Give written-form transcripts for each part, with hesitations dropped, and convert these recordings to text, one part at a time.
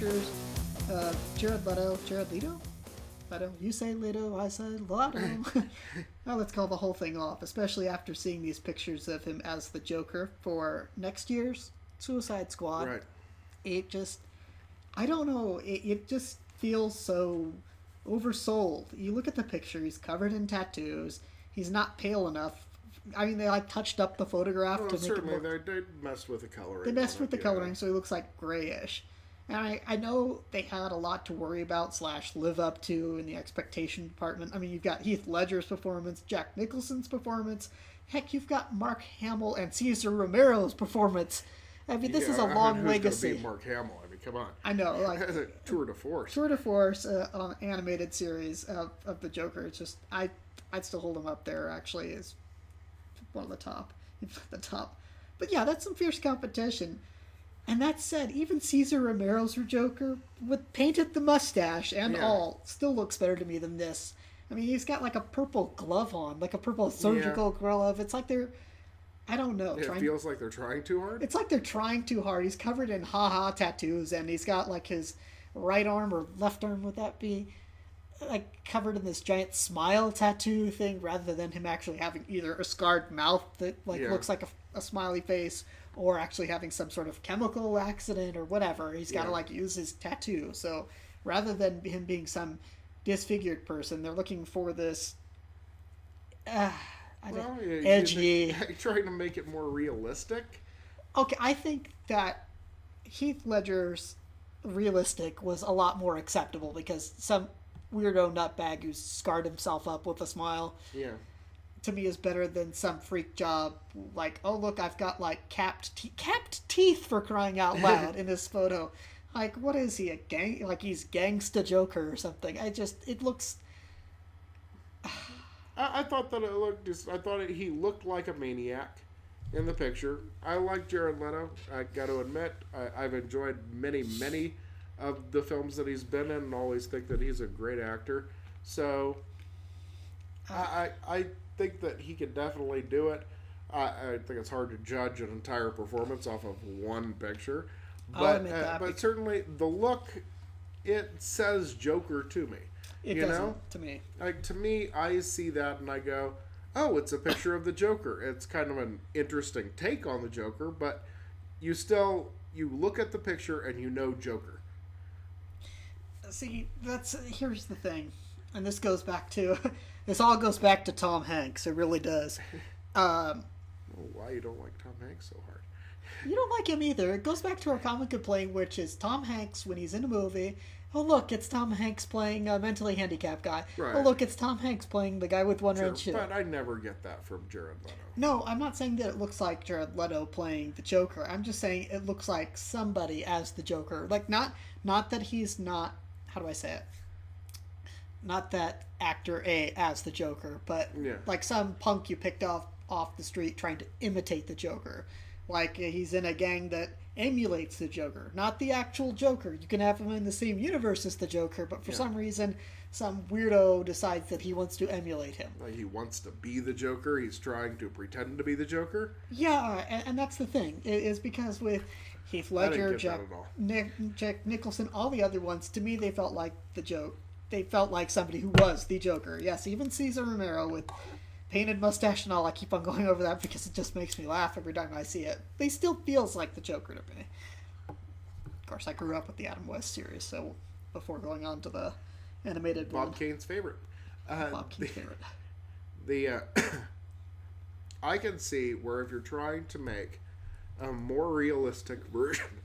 pictures of Jared Leto. Jared Leto? Leto. You say Leto, I say Leto. Well, let's call the whole thing off, especially after seeing these pictures of him as the Joker for next year's Suicide Squad. Right. It just, I don't know, it just feels so oversold. You look at the picture, he's covered in tattoos, he's not pale enough. I mean, they touched up the photograph to make it look... They messed with the coloring. They messed with the coloring, so he looks like grayish. And I know they had a lot to worry about / live up to in the expectation department. I mean, you've got Heath Ledger's performance, Jack Nicholson's performance. Heck, you've got Mark Hamill and Cesar Romero's performance. I mean, this is a long legacy. Who's going to be Mark Hamill? I mean, come on. I know. That's a tour de force. Tour de force on an animated series of the Joker. It's just, I'd still hold him up there, actually, as one of the top. If not the top. But yeah, that's some fierce competition. And that said, even Cesar Romero's Joker, with painted the mustache and all, still looks better to me than this. I mean, he's got like a purple glove on, like a purple surgical glove. It's like they're, I don't know. It feels like they're trying too hard? It's like they're trying too hard. He's covered in ha-ha tattoos, and he's got like his right arm or left arm, would that be, like covered in this giant smile tattoo thing, rather than him actually having either a scarred mouth that looks like a smiley face, or actually having some sort of chemical accident or whatever. He's got to use his tattoo. So rather than him being some disfigured person, they're looking for this edgy. Trying to make it more realistic. Okay, I think that Heath Ledger's realistic was a lot more acceptable, because some weirdo nutbag who's scarred himself up with a smile, to me, is better than some freak job like, oh look, I've got like capped teeth, for crying out loud, in this photo. Like, what is he, a gang? Like he's Gangsta Joker or something. It looks. I thought that it looked. He looked like a maniac in the picture. I like Jared Leto. I got to admit, I've enjoyed many of the films that he's been in, and always think that he's a great actor. So I think that he could definitely do it. I think it's hard to judge an entire performance off of one picture, but certainly the look, it says Joker to me. It doesn't to me. Like, to me, I see that and I go, oh, it's a picture of the Joker. It's kind of an interesting take on the Joker, but you look at the picture and you know Joker. See, here's the thing, and this all goes back to Tom Hanks. It really does. Why you don't like Tom Hanks so hard? You don't like him either. It goes back to our common complaint, which is Tom Hanks, when he's in a movie, oh look, it's Tom Hanks playing a mentally handicapped guy. Right. Oh look, it's Tom Hanks playing the guy with one red shirt. But I never get that from Jared Leto. No, I'm not saying that it looks like Jared Leto playing the Joker. I'm just saying it looks like somebody as the Joker. Like, not that he's not, how do I say it? Not that actor A as the Joker, but like some punk you picked off the street trying to imitate the Joker. Like, he's in a gang that emulates the Joker, not the actual Joker. You can have him in the same universe as the Joker, but for some reason, some weirdo decides that he wants to emulate him. Like, he wants to be the Joker. He's trying to pretend to be the Joker. Yeah, and that's the thing. It is because with Heath Ledger, Jack Nicholson, all the other ones, to me, they felt like the joke. They felt like somebody who was the Joker. Yes, even Cesar Romero with painted mustache and all. I keep on going over that because it just makes me laugh every time I see it. But he still feels like the Joker to me. Of course, I grew up with the Adam West series, so before going on to the animated one. Bob Kane's favorite. Bob Kane's favorite. I can see where if you're trying to make a more realistic version,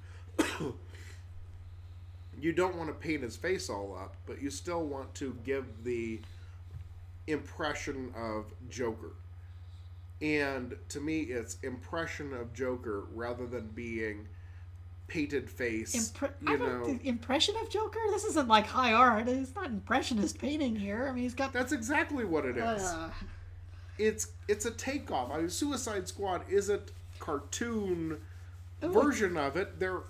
you don't want to paint his face all up, but you still want to give the impression of Joker. And to me, it's impression of Joker rather than being painted face. The impression of Joker? This isn't like high art. It's not impressionist painting here. I mean, he's got... That's exactly what it is. It's a takeoff. I mean, Suicide Squad isn't cartoon version of it. They're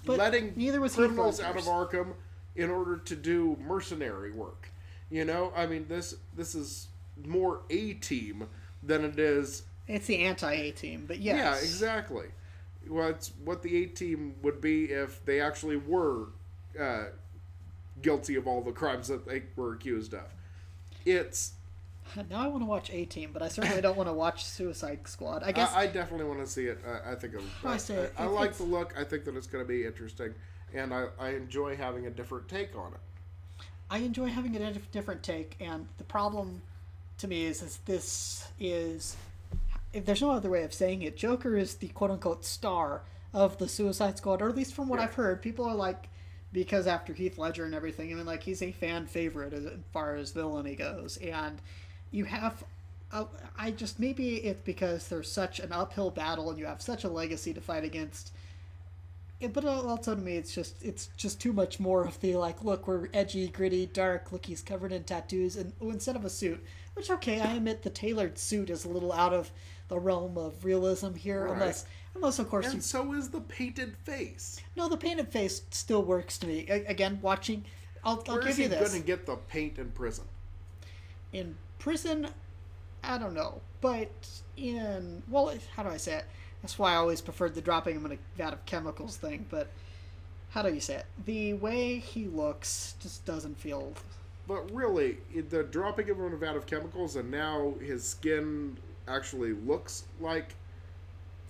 letting criminals out of Arkham in order to do mercenary work. You know, I mean, this is more A-Team than it is... It's the anti-A-Team, but yes. Yeah, exactly. Well, it's what the A-Team would be if they actually were guilty of all the crimes that they were accused of. It's now I want to watch A-Team, but I certainly don't want to watch Suicide Squad. I guess I definitely want to see it. I think I like the look. I think that it's going to be interesting, and I enjoy having a different take on it. I enjoy having a different take, and the problem to me is this is, if there's no other way of saying it, Joker is the quote-unquote star of the Suicide Squad, or at least from what I've heard. People are like, because after Heath Ledger and everything, I mean, like, he's a fan favorite as far as villainy goes, and you have, maybe it's because there's such an uphill battle and you have such a legacy to fight against. But also to me, it's just too much more of the, like, look, we're edgy, gritty, dark, look, he's covered in tattoos, and instead of a suit, which, okay, I admit the tailored suit is a little out of the realm of realism here, right. unless of course... And so is the painted face. No, the painted face still works to me. Again, watching... I'll give you this. Where is he going to get the paint in prison? In prison, I don't know. But in... Well, how do I say it? That's why I always preferred the dropping him in a vat of chemicals thing, but how do you say it? The way he looks just doesn't feel... But really, the dropping him in a vat of chemicals and now his skin actually looks like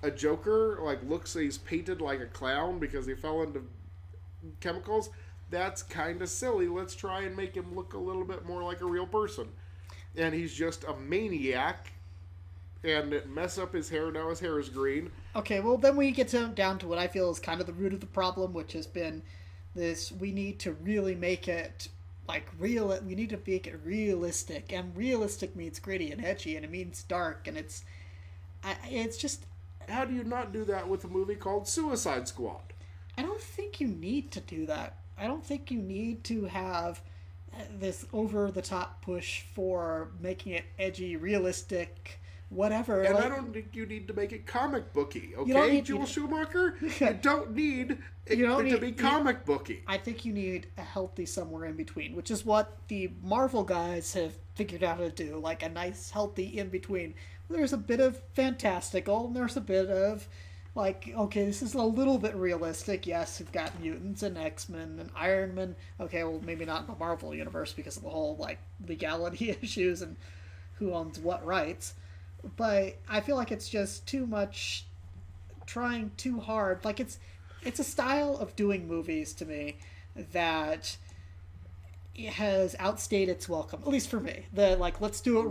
a Joker, like looks he's painted like a clown because he fell into chemicals, that's kind of silly. Let's try and make him look a little bit more like a real person. And he's just a maniac, and it mess up his hair. Now his hair is green. Okay, well then we get down to what I feel is kind of the root of the problem, which has been this: we need to really make it like real. We need to make it realistic, and realistic means gritty and edgy, and it means dark, and it's just. How do you not do that with a movie called Suicide Squad? I don't think you need to do that. I don't think you need to have this over-the-top push for making it edgy, realistic, whatever. And I don't think you need to make it comic booky, okay, Joel Schumacher? You don't need it to be comic booky. I think you need a healthy somewhere in between, which is what the Marvel guys have figured out how to do, like a nice, healthy in-between. There's a bit of fantastical, and there's a bit of, like, okay, this is a little bit realistic. Yes, we've got mutants and X-Men and Iron Man. Okay, well, maybe not in the Marvel universe because of the whole, like, legality issues and who owns what rights. But I feel like it's just too much, trying too hard. Like, it's a style of doing movies to me that has outstayed its welcome, at least for me. Let's do it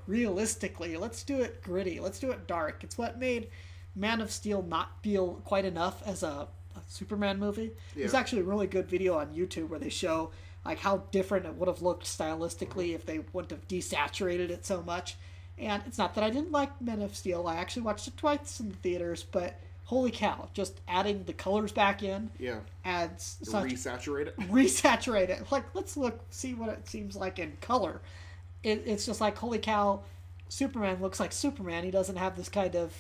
realistically, let's do it gritty, let's do it dark. It's what made Man of Steel not feel quite enough as a Superman movie. There's actually a really good video on YouTube where they show like how different it would have looked stylistically if they wouldn't have desaturated it so much. And it's not that I didn't like Man of Steel. I actually watched it twice in the theaters, but holy cow, just adding the colors back in adds such... Resaturate it. Like, let's see what it seems like in color. It's just like, holy cow, Superman looks like Superman. He doesn't have this kind of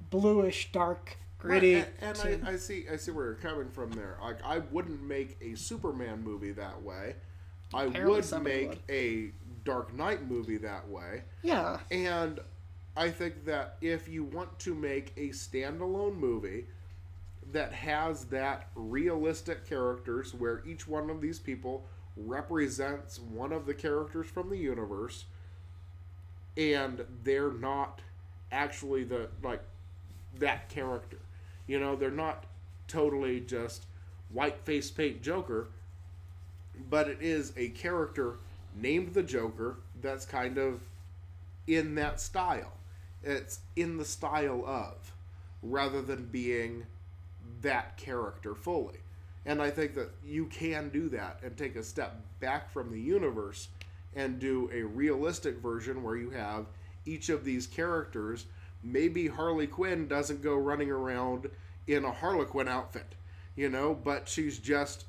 bluish, dark, gritty... Right, and I see where you're coming from there. Like, I wouldn't make a Superman movie that way. Apparently I would make a Dark Knight movie that way. Yeah. And I think that if you want to make a standalone movie that has that realistic characters where each one of these people represents one of the characters from the universe and they're not actually that character. You know, they're not totally just white face paint Joker, but it is a character named the Joker that's kind of in that style. It's in the style of, rather than being that character fully. And I think that you can do that and take a step back from the universe and do a realistic version where you have each of these characters. Maybe Harley Quinn doesn't go running around in a Harlequin outfit, you know, but she's just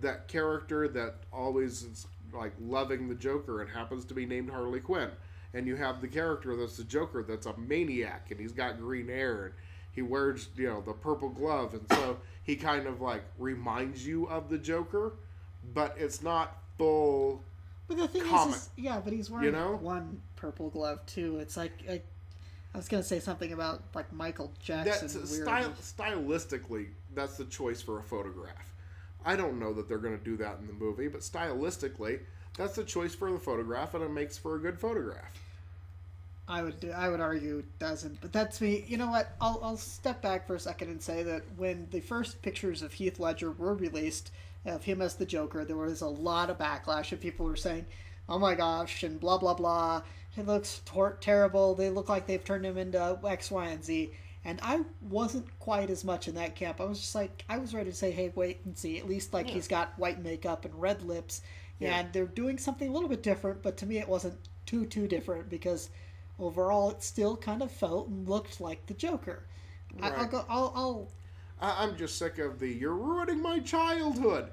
that character that always is like loving the Joker and happens to be named Harley Quinn. And you have the character that's the Joker that's a maniac and he's got green hair and he wears, you know, the purple glove, and so he kind of like reminds you of the Joker, but it's not full. But the thing comic, is, but he's wearing one purple glove too. It's like I was gonna say something about like Michael Jackson. Stylistically, that's the choice for a photograph. I don't know that they're going to do that in the movie, but stylistically, that's the choice for the photograph, and it makes for a good photograph. I would argue it doesn't, but that's me. You know what? I'll step back for a second and say that when the first pictures of Heath Ledger were released, of him as the Joker, there was a lot of backlash, and people were saying, "Oh my gosh," and blah blah blah. It looks terrible. They look like they've turned him into X, Y, and Z. And I wasn't quite as much in that camp. I was just like, I was ready to say, hey, wait and see. At least like he's got white makeup and red lips, and they're doing something a little bit different. But to me, it wasn't too different because overall, it still kind of felt and looked like the Joker. Right. I'm just sick of you're ruining my childhood.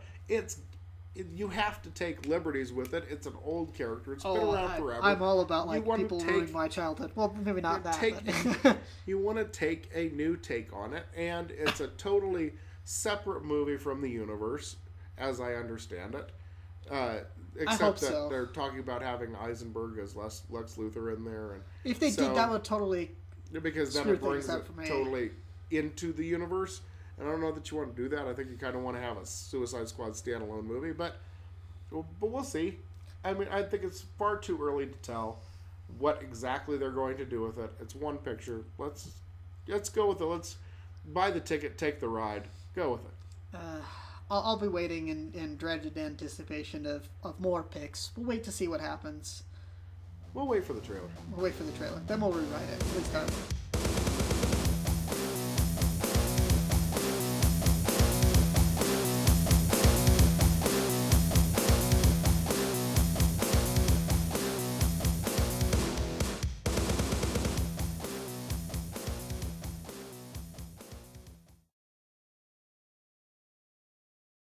You have to take liberties with it. It's an old character. It's been around forever. I'm all about people ruining my childhood. Well, maybe not that. You want to take a new take on it, and it's a totally separate movie from the universe, as I understand it. Except that they're talking about having Eisenberg as Lex Luthor in there, and if they did, that would totally because then it brings it totally into the universe. And I don't know that you want to do that. I think you kind of want to have a Suicide Squad standalone movie, but we'll see. I mean, I think it's far too early to tell what exactly they're going to do with it. It's one picture. Let's go with it. Let's buy the ticket, take the ride, go with it. I'll be waiting in dreaded anticipation of more picks. We'll wait to see what happens. We'll wait for the trailer. Then we'll rewrite it. Please don't.